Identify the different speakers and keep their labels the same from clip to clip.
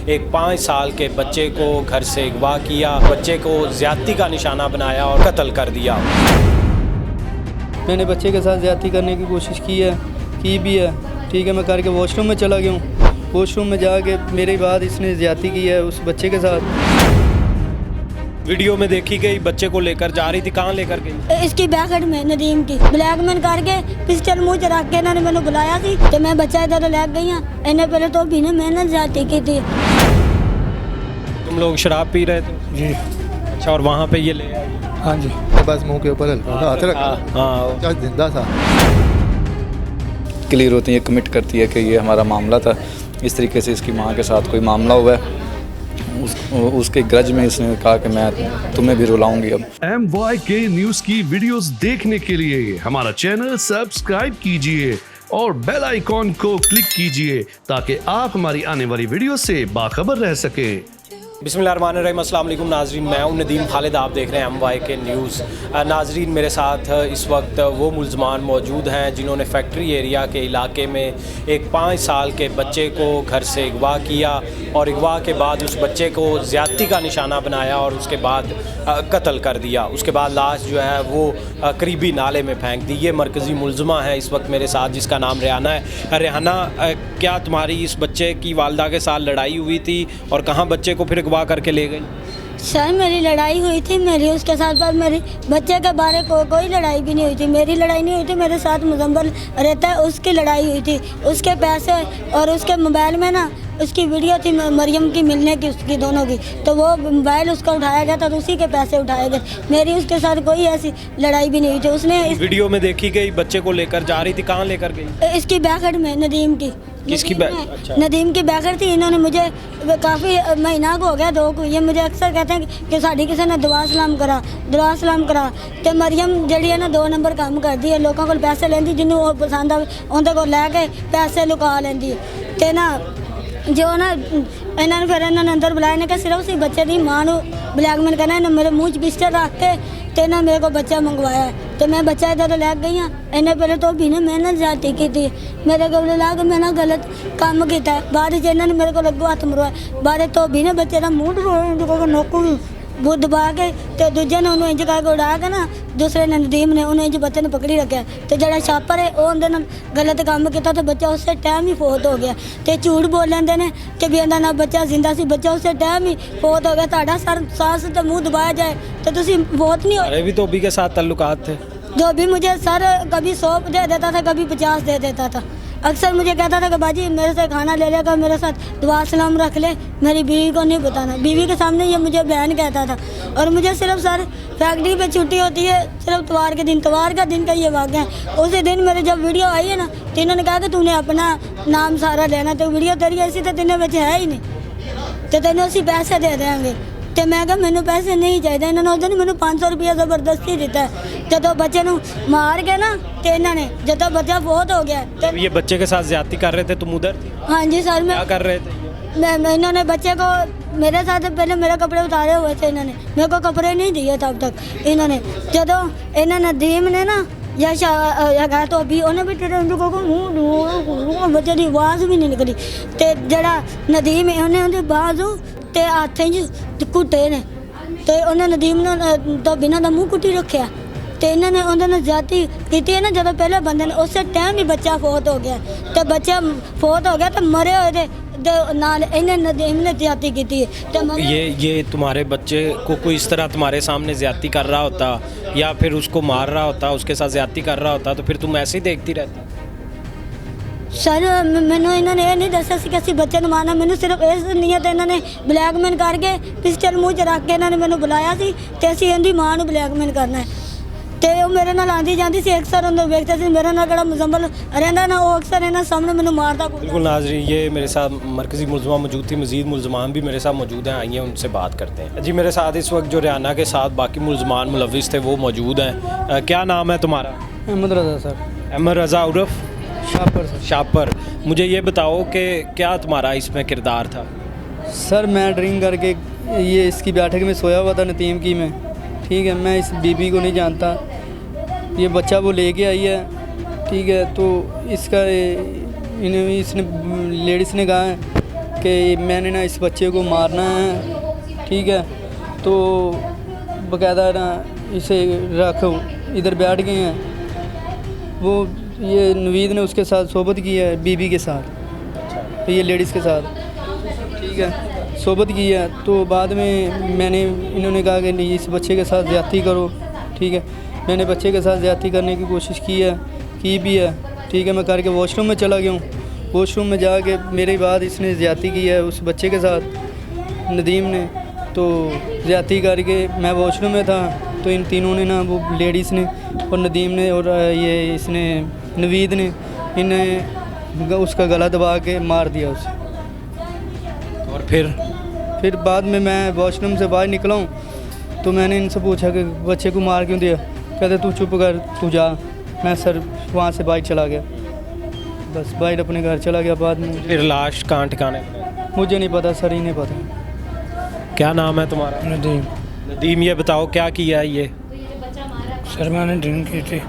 Speaker 1: एक 5 साल के बच्चे को घर से अगवा किया, बच्चे को ज़्यादती का निशाना बनाया और कत्ल कर दिया।
Speaker 2: मैंने बच्चे के साथ ज़्यादती करने की कोशिश की भी है, ठीक है। मैं करके वॉशरूम में चला गया हूँ, वॉशरूम में जाके मेरे बाद इसने ज़्यादती की है उस बच्चे के साथ।
Speaker 1: वीडियो में देखी गई बच्चे को लेकर जा रही थी, कहाँ लेकर गई?
Speaker 3: इसकी बैकेट में नदीम की ब्लैकमेल करके पिस्टल मुँह च रख के इन्होंने मैंने बुलाया थी तो मैं बच्चा इधर ले गई हाँ। इन्हें पहले तो भी मैंने ज़्यादती की थी।
Speaker 1: तुम लोग शराब पी रहे थे
Speaker 4: जी?
Speaker 1: अच्छा, और वहाँ पे ये ले आई?
Speaker 4: हाँ जी, बस मुंह के ऊपर हाथ रखा,
Speaker 1: हाँ,
Speaker 4: जिंदा था।
Speaker 5: क्लियर होती है, कमिट करती है कि ये हमारा मामला था, इस तरीके से इसकी माँ के साथ कोई मामला हुआ है। उसके ग्रज में इसने कहा कि मैं तुम्हें भी रुलाऊंगी। अब
Speaker 6: MYK न्यूज़ की वीडियोस देखने के लिए हमारा चैनल सब्सक्राइब कीजिए और बेल आइकॉन को क्लिक कीजिए ताकि आप हमारी आने वाली वीडियो से बाखबर रह सकें।
Speaker 1: बिस्मिल्लाहिर्रहमानिर्रहीम, अस्सलाम वालेकुम नाजरीन, मैं हूं नदीम खालिद, आप देख रहे हैं MYK न्यूज़। नाजरीन, मेरे साथ इस वक्त वो मुल्ज़मान मौजूद हैं जिन्होंने फैक्ट्री एरिया के इलाके में एक 5 साल के बच्चे को घर से अगवा किया और अगवा के बाद उस बच्चे को ज़्यादती का निशाना बनाया और उसके बाद कत्ल कर दिया। उसके बाद लाश जो है वो करीबी नाले में फेंक दी। ये मरकज़ी मुल्ज़मा है इस वक्त मेरे साथ, जिसका नाम रेहाना है। रेहाना, क्या तुम्हारी इस बच्चे की वालदा के साथ लड़ाई हुई थी और कहाँ बच्चे को फिर अगवा करके ले गई?
Speaker 3: सर मेरी लड़ाई हुई थी मेरी उसके साथ, पर मेरी बच्चे के बारे कोई लड़ाई भी नहीं हुई थी। मेरी लड़ाई नहीं हुई थी, मेरे साथ मुजम्मल रहता है उसकी लड़ाई हुई थी। उसके पैसे और उसके मोबाइल में ना उसकी वीडियो थी मरियम की मिलने की, उसकी दोनों की, तो वो मोबाइल उसका उठाया गया था तो उसी के पैसे उठाए गए। मेरी उसके साथ कोई ऐसी लड़ाई भी नहीं हुई थी। उसने
Speaker 1: वीडियो में देखी गई बच्चे को लेकर जा रही थी, कहाँ लेकर गई?
Speaker 3: इसकी बैकेट में नदीम की।
Speaker 1: किसकी
Speaker 3: अच्छा। नदीम की बैकेट थी। इन्होंने मुझे काफ़ी महीना को हो गया, 2 को, ये मुझे अक्सर कहते हैं कि साड़ी किसी ने दुआ सलाम करा तो मरियम जड़ी है ना 2 नंबर काम करती है, लोगों को पैसे लेंदी, जिन्होंने वो पसंद आवे उनके को लैके पैसे लुका लेंदी ते ना जो ना इन्होंने फिर इन्होंने अंदर बुलाया ने कहा सिर्फ उसी बच्चे की माँ को ब्लैकमेल करना। इन्हें मेरे मुँह च पिस्टल रख के तो ना मेरे को बच्चा मंगवाया तो मैं बच्चा इधर ले गई हाँ। इन्हें पहले तो भी मैंने ज़्यादती की थी, मेरे को ला के मैं ना गलत काम किया। बाद इन्होंने मेरे को लगो हथ मरवाया, बाद तो भी ने बच्चे का मूँह रोया नोकू वो दबा के तो दूजे ने उन्होंने इंज करके उड़ा के ना दूसरे ने नदीम ने उन्हें इंज बच्चे ने पकड़ी रखा तो जरा छापर है वो उन्होंने गलत काम किया तो बच्चा उस टाइम ही फौत हो गया। तो झूठ बोल लेंगे ने कि भी इन्होंने बच्चा जिंदा सी, बच्चा उस टाइम ही फौत हो गया। ताड़ा सर सांस तो मुँह दबाया जाए तो तुम फौत नहीं हो।
Speaker 1: अरे भी धोबी के साथ ताल्लुकात थे?
Speaker 3: धोबी मुझे सर कभी 100 दे देता था, कभी 50 दे देता था। अक्सर मुझे कहता था कि बाजी मेरे से खाना ले लेगा, मेरे साथ दुआ सलाम रख ले, मेरी बीवी को नहीं बताना। बीवी के सामने ये मुझे बहन कहता था। और मुझे सिर्फ सर फैक्ट्री पे छुट्टी होती है सिर्फ इतवार का दिन का ये वाक़या है। उसी दिन मेरे जब वीडियो आई है ना तो इन्होंने कहा कि तूने अपना नाम सारा लेना, तो वीडियो तेरी ऐसी तो तेने बच्चे है ही नहीं तो तेने उसी पैसे दे देंगे। तो मैं कहा मैंने पैसे नहीं चाहिए। इन्होंने उस दिन मैंने 500 रुपया ज़बरदस्ती दिता है। जो बच्चे को मार के ना तो इन्होंने जो बच्चा बहुत हो गया तो
Speaker 1: ये बच्चे के साथ ज्यादती कर रहे थे, तुम उधर थी?
Speaker 3: हाँ जी सर, मैं
Speaker 1: क्या कर रहे थे?
Speaker 3: मैं इन्होंने बच्चे को मेरे साथ पहले मेरे कपड़े उतारे हुए थे, इन्होंने मेरे को कपड़े नहीं दिए तब तक। इन्होंने जो इन्होंने नदीम ने ना या तो अभी उन्हें भी तेरे मुँह बच्चे की आवाज़ भी नहीं निकली तो जरा नदीम है उन्हें उनके बाजू ते हाथों च घुट्टे ने तो उन्हें नदीम ने तो बिना का मुँह कुटी रखा तो इन्होंने उन्होंने ज़्यादती की है ना। जब पहले बंदे ने उस टाइम ही बच्चा फौत हो गया तो बच्चा फौत हो गया तो मरे हुए थे नाल इन्हें नदीम ने ज़्यादती की है। तो
Speaker 1: ये तुम्हारे बच्चे को कोई इस तरह तुम्हारे सामने ज़्यादती कर रहा होता या फिर उसको मार रहा होता, उसके साथ ज़्यादती कर रहा होता तो फिर तुम ऐसे ही देखती रहती?
Speaker 3: सर मैंने इन्होंने ये नहीं दसा कि किसी बच्चे को मारना, मैंने सिर्फ इस नीयत इन्होंने ब्लैकमेल करके पिस्टल मुँह च रख के इन्होंने मैंने बुलाया सी तो असीं इनकी माँ को ब्लैकमेल करना है। तो वो मेरे नाल आती जाती सी, अक्सर उन्हें वेखते थे मेरे नाल मुजम्मल रहता ना, वो अक्सर इन्होंने सामने मैंने मारता।
Speaker 1: बिल्कुल नाज़रीन, ये मेरे साथ मरकज़ी मुल्ज़मा मौजूद थी, मज़ीद मुल्ज़मान भी मेरे साथ मौजूद हैं, आइए उनसे बात करते हैं। जी, मेरे साथ इस वक्त जो रेहाना के साथ बाकी मुल्ज़मान मुलविस थे वो मौजूद हैं। क्या नाम है तुम्हारा?
Speaker 2: अहमद रज़ा सर।
Speaker 1: अहमद रज़ा उर्फ
Speaker 2: शापर सर।
Speaker 1: शापर, मुझे ये बताओ कि क्या तुम्हारा इसमें किरदार था?
Speaker 2: सर मैं ड्रिंक करके ये इसकी बैठक में सोया हुआ था नतीम की में, ठीक है। मैं इस बीबी को नहीं जानता, ये बच्चा वो लेके आई है, ठीक है। तो इसका इसने लेडीज़ ने कहा है कि मैंने ना इस बच्चे को मारना है, ठीक है। तो बकायदा ना इसे रखो, इधर बैठ गए हैं। वो ये नवीद ने उसके साथ सोबत की है, बीबी के साथ, ये लेडीज़ के साथ, ठीक है, सोबत की है। तो बाद में मैंने इन्होंने कहा कि नहीं इस बच्चे के साथ ज़्यादती करो, ठीक है। मैंने बच्चे के साथ ज़्यादती करने की कोशिश की भी है, ठीक है। मैं करके वॉशरूम में चला गया हूँ। वॉशरूम में जाके मेरे बाद इसने ज़्यादती की है उस बच्चे के साथ, नदीम ने। तो ज़्यादती करके मैं वॉशरूम में था, तो इन तीनों ने ना, वो लेडीज़ ने और नदीम ने और ये इसने नवीद ने, इन्हें उसका गला दबा के मार दिया उसे।
Speaker 1: और फिर
Speaker 2: बाद में मैं वॉशरूम से बाहर निकला हूँ, तो मैंने इनसे पूछा कि बच्चे को मार क्यों दिया। कहते तू चुप कर, तू जा। मैं सर वहाँ से बाहर चला गया, बस बाहर अपने घर चला गया। बाद में
Speaker 1: फिर लाश कहाँ ठिकाने पर?
Speaker 2: मुझे नहीं पता सर, ही नहीं पता।
Speaker 1: क्या नाम है तुम्हारा?
Speaker 7: नदीम।
Speaker 1: नदीम, ये बताओ क्या किया है ये?
Speaker 7: सर मैंने ड्रिंक की थी,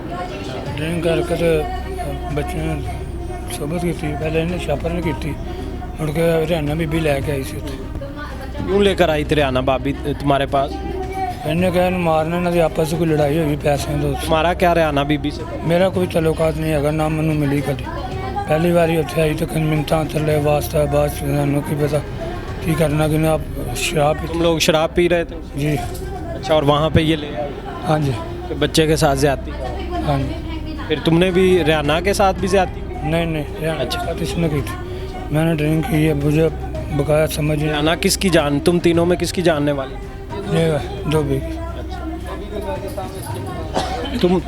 Speaker 7: ड्रिंक करके तो बच्चे ने सोबत की थी। पहले इन्हें शापर ने की थी, मुड़ के हरियाणा बीबी लैके आई सी उत्थे।
Speaker 1: क्यों लेकर आई हरियाणा भाभी तुम्हारे पास?
Speaker 7: इन्हें कहा मारने ना आपस में कोई लड़ाई हुई पैसे तो।
Speaker 1: तुम्हारा क्या हरियाणा बीबी से?
Speaker 7: मेरा कोई तल्लुकात नहीं है ना, मैनू मिली कभी। पहली बार उत्थे आई तो मिनटा थले वास्ता, बाद सूँ की पता की करना कि आप शराब
Speaker 1: तुम लोग शराब पी रहे थे?
Speaker 7: जी।
Speaker 1: अच्छा, और वहाँ पे ये ले आई
Speaker 7: हाँ जी।
Speaker 1: कि बच्चे के साथ ज्यादती?
Speaker 7: हाँ जी।
Speaker 1: फिर तुमने भी हरियाणा के साथ भी ज्यादती?
Speaker 7: नहीं अच्छा इसने की थी, मैंने ड्रिंक की है, मुझे बकाया समझ नहीं।
Speaker 1: हरियाणा किसकी जान, तुम तीनों में किसकी जानने वाली?
Speaker 7: ये दो भी।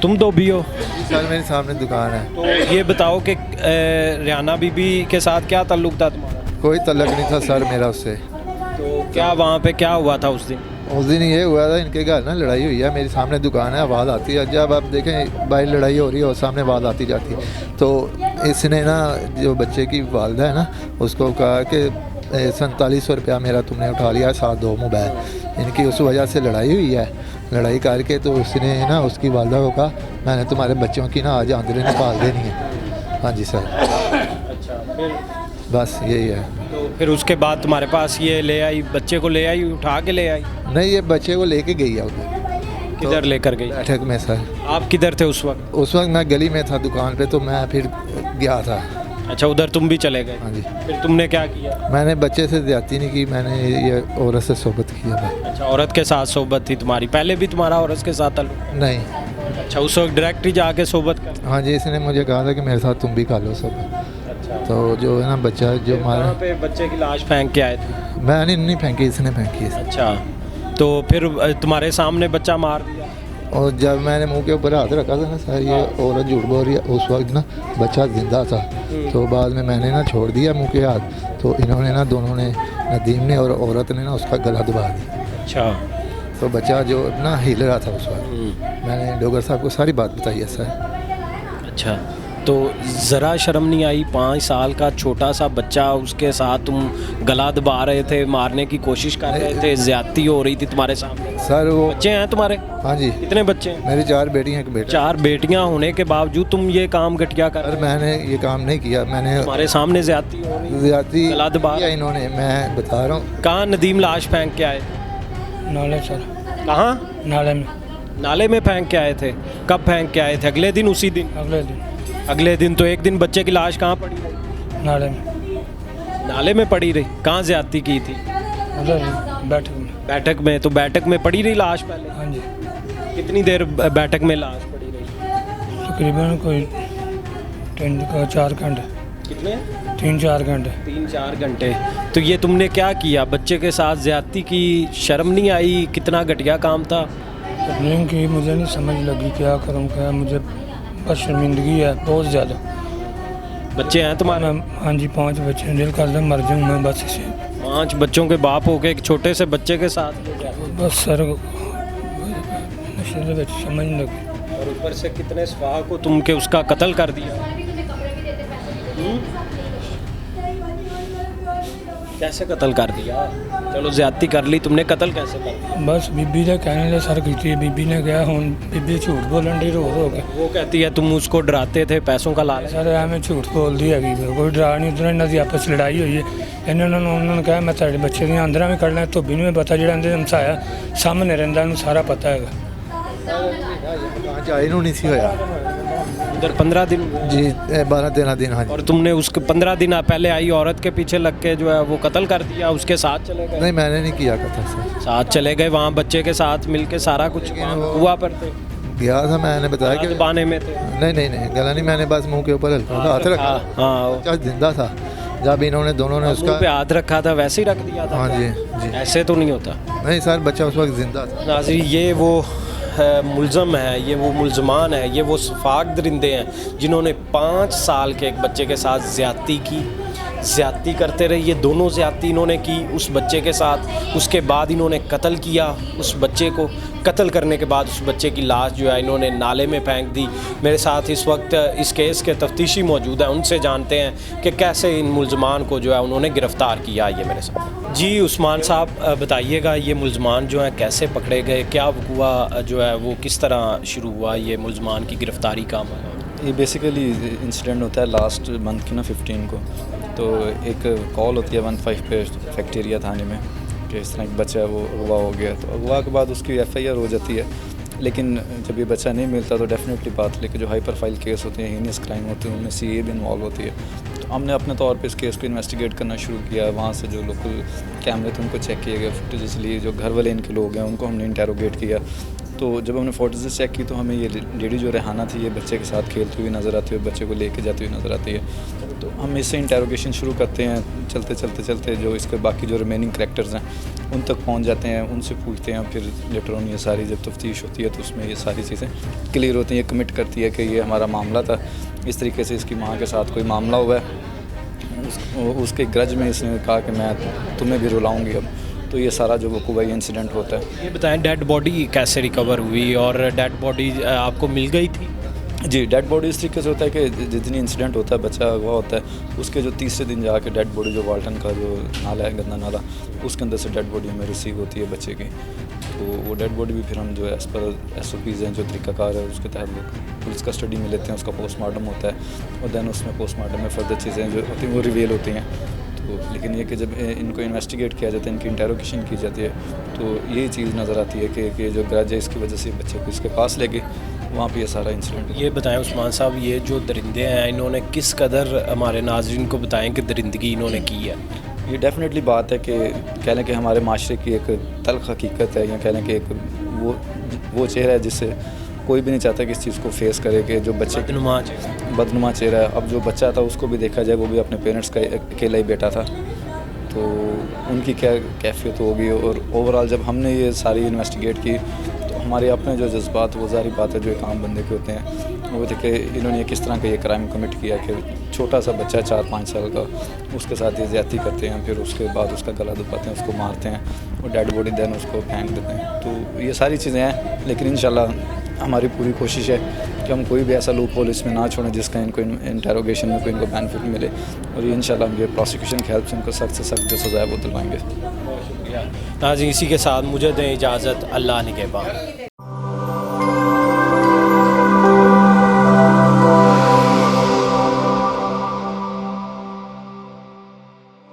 Speaker 1: तुम दो भी हो?
Speaker 4: सर मेरे सामने दुकान है।
Speaker 1: तो ये बताओ कि हरियाणा बीबी के साथ क्या ताल्लुक था तुम्हारा?
Speaker 4: कोई तल्लक नहीं था सर मेरा उससे।
Speaker 1: तो क्या वहाँ पे क्या हुआ था उस दिन?
Speaker 4: उस दिन ये हुआ था, इनके घर ना लड़ाई हुई है। मेरे सामने दुकान है, आवाज़ आती है। जब आप देखें बाहर लड़ाई हो रही है और सामने आवाज़ आती जाती है, तो इसने ना जो बच्चे की वालदा है ना, उसको कहा कि 4700 रुपया मेरा तुमने उठा लिया, साथ 2 मोबाइल। इनकी उस वजह से लड़ाई हुई है। लड़ाई करके तो उसने ना उसकी वालदा को कहा मैंने तुम्हारे बच्चों की ना आज आंदरें निकाल देनी है। हाँ जी सर।
Speaker 1: अच्छा, फिर
Speaker 4: बस यही है।
Speaker 1: तो फिर उसके बाद तुम्हारे पास ये ले आई, बच्चे को ले आई, उठा के ले आई?
Speaker 4: नहीं, ये बच्चे को लेके गई है उधर।
Speaker 1: किधर लेकर गई?
Speaker 4: बैठक में सर।
Speaker 1: आप किधर थे उस वक्त?
Speaker 4: उस वक्त मैं गली में था दुकान पे, तो मैं फिर गया था।
Speaker 1: अच्छा, उधर तुम भी चले गए?
Speaker 4: हाँ जी।
Speaker 1: फिर तुमने क्या किया?
Speaker 4: मैंने बच्चे से ज्यादती नहीं की, मैंने ये औरत से सोबत किया था।
Speaker 1: अच्छा, औरत के साथ सोबत थी तुम्हारी? पहले भी तुम्हारा औरत के साथ ताल्लुक?
Speaker 4: नहीं।
Speaker 1: अच्छा, उस वक्त डायरेक्ट ही जाके सोबत कर?
Speaker 4: हाँ जी, इसने मुझे कहा था कि मेरे साथ तुम भी खा लो सोबत। तो जो है ना बच्चा जो
Speaker 1: वहाँ पे बच्चे की लाश फेंक के आए थे?
Speaker 4: मैंने नहीं फेंकी, इसने फेंकी।
Speaker 1: अच्छा, तो फिर तुम्हारे सामने बच्चा मार दिया?
Speaker 4: और जब मैंने मुंह के ऊपर हाथ रखा था ना सर, ये औरत झूठ बोल रही है, उस वक्त ना बच्चा जिंदा था। तो बाद में मैंने ना छोड़ दिया मुंह के हाथ, तो इन्होंने ना दोनों ने, नदीम ने और औरत ने ना उसका गला दबा दिया।
Speaker 1: अच्छा।
Speaker 4: तो बच्चा जो ना हिल रहा था उस वक्त। मैंने डॉक्टर साहब को सारी बात बताई है सर।
Speaker 1: अच्छा, तो ज़रा शर्म नहीं आई? 5 साल का छोटा सा बच्चा, उसके साथ तुम गला दबा रहे थे, मारने की कोशिश कर रहे थे, ज़्यादती हो रही थी तुम्हारे सामने?
Speaker 4: सर वो
Speaker 1: बच्चे हैं तुम्हारे?
Speaker 4: हाँ जी।
Speaker 1: कितने बच्चे हैं?
Speaker 4: मेरी 4 बेटियाँ, एक बेटा।
Speaker 1: 4 बेटियां होने के बावजूद तुम ये काम घटिया कर?
Speaker 4: सर मैंने ये काम नहीं किया, मैंने
Speaker 1: तुम्हारे सामने ज़्यादती हो रही?
Speaker 4: ज्यादती
Speaker 1: गला दबा
Speaker 4: किया इन्होंने, मैं बता रहा हूँ।
Speaker 1: कहाँ नदीम लाश फेंक के आए?
Speaker 7: नाले सर।
Speaker 1: कहाँ?
Speaker 7: नाले में।
Speaker 1: नाले में फेंक के आए थे? कब फेंक के आए थे? अगले दिन? उसी दिन?
Speaker 7: अगले दिन।
Speaker 1: अगले दिन। तो एक दिन बच्चे की लाश कहाँ पड़ी रही?
Speaker 7: नाले में।
Speaker 1: नाले में पड़ी रही? कहाँ ज्यादती की थी?
Speaker 7: उधर बैठक में।
Speaker 1: बैठक में? तो बैठक में पड़ी रही लाश पहले?
Speaker 7: हाँ जी।
Speaker 1: कितनी देर बैठक में लाश पड़ी रही?
Speaker 7: तकरीबन कोई 4 घंटे।
Speaker 1: कितने?
Speaker 7: 3-4 घंटे।
Speaker 1: 3-4 घंटे। तो ये तुमने क्या किया? बच्चे के साथ ज्यादती की? शर्म नहीं आई? कितना घटिया काम था?
Speaker 7: ड्रिंक की मुझे नहीं समझ लगी, क्या करूँ क्या, मुझे बस शर्मिंदगी है बहुत ज़्यादा।
Speaker 1: बच्चे हैं तुम्हारे?
Speaker 7: हाँ जी, 5 बच्चे। दिल कर मर जाऊँ मैं बस इसे।
Speaker 1: 5 बच्चों के बाप हो के एक छोटे से बच्चे के साथ?
Speaker 7: बस सर नशे समझ नहीं लगी।
Speaker 1: और ऊपर से कितने सफा को तुम के उसका कत्ल कर दिया। कैसे कत्ल कर दिया? चलो ज्यादती कर ली तुमने, कत्ल कैसे कर दिया?
Speaker 7: बस बीबी ਦੇ कहने ਦੇ सर की बीबी ने कहा हूँ बीबी झूठ बोलन डी रोज हो के
Speaker 1: वो कहती है तुम उसको डराते थे, पैसों का लालच।
Speaker 7: सर ਐਵੇਂ ਝੂਠ ਬੋਲਦੀ ਹੈਗੀ ਕੋਈ ਡਰਾ ਨਹੀਂ ਉਧਰ ਇਹਨਾਂ ਦੀ ਆਪਸ 'ਚ ਲੜਾਈ ਹੋਈ ਹੈ ਇਹਨਾਂ ਨੂੰ ਉਹਨਾਂ ਨੇ ਕਿਹਾ ਮੈਂ ਤੁਹਾਡੇ ਬੱਚੇ ਦੀਆਂ ਅੰਦਰਾਂ ਵੀ ਕੱਢਣਾ ਧੋਬੀ ਨੂੰ ਵੀ ਪਤਾ ਜਿਹੜਾ ਇਹਦੇ ਹਮਸਾਇਆ ਸਾਹਮਣੇ ਰਹਿੰਦਾ ਉਹਨੂੰ ਸਾਰਾ ਪਤਾ ਹੈਗਾ
Speaker 4: वहाँ जाए नहीं सी होया
Speaker 1: उधर 15 दिन
Speaker 4: जी 12-13 दिन हाँ जी
Speaker 1: और तुमने उसके 15 दिन पहले आई औरत के पीछे लग के जो है वो कत्ल कर दिया, उसके साथ चले गए?
Speaker 4: नहीं मैंने नहीं किया कत्ल सर
Speaker 1: साथ चले गए वहाँ बच्चे के साथ मिलके सारा कुछ हुआ पर थे?
Speaker 4: गया था मैंने बताया कि
Speaker 1: बाने में थे?
Speaker 4: नहीं गला नहीं, मैंने बस मुंह के ऊपर हल्का सा हाथ रखा।
Speaker 1: हाँ
Speaker 4: बच्चा जिंदा था जब इन्होंने दोनों ने
Speaker 1: मुंह पे
Speaker 4: उसका
Speaker 1: हाथ रखा था वैसे ही रख दिया था?
Speaker 4: हाँ जी
Speaker 1: ऐसे तो नहीं होता।
Speaker 4: नहीं सर बच्चा उस वक्त जिंदा था।
Speaker 1: नाज़रीन ये वो मुलज़म है, ये वो मुलज़मान है, ये वो सफाक दरिंदे हैं जिन्होंने 5 साल के एक बच्चे के साथ ज़्यादती करते रहे। ये दोनों ज़्यादती इन्होंने की उस बच्चे के साथ, उसके बाद इन्होंने कत्ल किया उस बच्चे को। कत्ल करने के बाद उस बच्चे की लाश जो है इन्होंने नाले में फेंक दी। मेरे साथ इस वक्त इस केस के तफ्तीशी मौजूद हैं, उनसे जानते हैं कि कैसे इन मुलज़मान को जो है उन्होंने गिरफ़्तार किया। ये मेरे साथ जी उस्मान साहब बताइएगा, ये मुलज़मान जो हैं कैसे पकड़े गए, क्या वक़ुआ जो है वो किस तरह शुरू हुआ, ये मुलज़मान की गिरफ़्तारी का मामला?
Speaker 5: ये बेसिकली इंसिडेंट होता है लास्ट मंथ की ना 15 को। तो एक कॉल होती है 15 पे फैक्टेरिया थाने में कि इस तरह एक बच्चा है वो अगवा हो गया। तो अगवा के बाद उसकी FIR हो जाती है, लेकिन जब ये बच्चा नहीं मिलता तो डेफिनेटली बात लेके जो हाई प्रोफाइल केस होते हैं, हीनियस क्राइम होते हैं, उनमें CA भी इन्वॉल्व होती है। तो हमने अपने तौर पे इस केस को इन्वेस्टिगेट करना शुरू किया। वहाँ से जो लोकल कैमरे थे उनको चेक किए गए, फुटेजेस लिए, जो घर वाले इनके लोग हैं उनको हमने इंटेरोगेट किया। तो जब हमने फोटोज चेक की तो हमें ये लेडी जो रेहाना थी ये बच्चे के साथ खेलती हुई नज़र आती है, बच्चे को लेके जाती हुई नज़र आती है। तो हम इससे इंटेरोगेशन शुरू करते हैं, चलते जो इसके बाकी जो रिमेनिंग करैक्टर्स हैं उन तक पहुंच जाते हैं, उनसे पूछते हैं। फिर लेटर ऑन ये सारी जब तफ्तीश होती है तो उसमें ये सारी चीज़ें क्लियर होती हैं। ये कमिट करती है कि ये हमारा मामला था, इस तरीके से इसकी माँ के साथ कोई मामला हुआ है, उसके ग्रज में इसने कहा कि मैं तुम्हें भी रुलाऊँगी अब। तो ये सारा जो वक़ुआ इंसिडेंट होता है।
Speaker 1: ये बताएं डेड बॉडी कैसे रिकवर हुई और डेड बॉडी आपको मिल गई थी?
Speaker 5: जी डेड बॉडी इस तरीके से होता है कि जितनी इंसिडेंट होता है बच्चा अगवा होता है उसके जो तीसरे दिन जाके डेड बॉडी जो वाल्टन का जो नाला है गंदा नाला उसके अंदर से डेड बॉडी हमें रिसीव होती है बच्चे की। तो वो डेड बॉडी भी फिर हम जो है एज़ पर SOPs हैं जो तरीक़ाकार है उसके तहत पुलिस कस्टडी में लेते हैं, उसका पोस्टमार्टम होता है और दैन उसमें पोस्टमार्टम में फर्दर चीज़ें जो होती हैं वो रिवील होती हैं। तो लेकिन ये कि जब इनको इन्वेस्टिगेट किया जाता है, इनकी इंटेरोगेशन की जाती है तो यही चीज़ नज़र आती है कि जो ग्रज है इसकी वजह से बच्चे को इसके पास ले गए, वहाँ पे ये सारा इंसिडेंट।
Speaker 1: ये बताएं उस्मान साहब, ये जो दरिंदे हैं इन्होंने किस कदर हमारे नाज़रीन को बताएं कि दरिंदगी इन्होंने की है?
Speaker 5: ये डेफिनेटली बात है कि कह लें कि हमारे माशरे की एक तल्ख हकीकत है, या कह लें कि एक वो चेहरा है जिससे कोई भी नहीं चाहता कि इस चीज़ को फेस करे कि जो बच्चे बदनुमा चेहरा है। अब जो बच्चा था उसको भी देखा जाए, वो भी अपने पेरेंट्स का अकेला ही बेटा था, तो उनकी क्या कैफियत होगी। और ओवरऑल जब हमने ये सारी इन्वेस्टिगेट की तो हमारे अपने जो जज्बात वो ज़ाहिर बात है जो एक आम बंदे के होते हैं वो थे कि इन्होंने किस तरह का ये क्राइम कमिट किया कि छोटा सा बच्चा 4-5 साल का उसके साथ ये ज़्यादती करते हैं, फिर उसके बाद उसका गला दबाते हैं, उसको मारते हैं और डेड बॉडी देन उसको फेंक देते हैं। तो ये सारी चीज़ें हैं, लेकिन इंशाल्लाह हमारी पूरी कोशिश है कि हम कोई भी ऐसा लूप होल इसमें ना छोड़ें जिसका इनको इंटेरोगेशन में कोई इनको बेनिफिट मिले, और ये इंशाल्लाह हम ये प्रोसिक्यूशन की हेल्प से इनको सख्त से सख्त जो सज़ा है वो दिलवाएंगे।
Speaker 1: नाज़रीन इसी के साथ मुझे दें इजाज़त, अल्लाह निगहबान।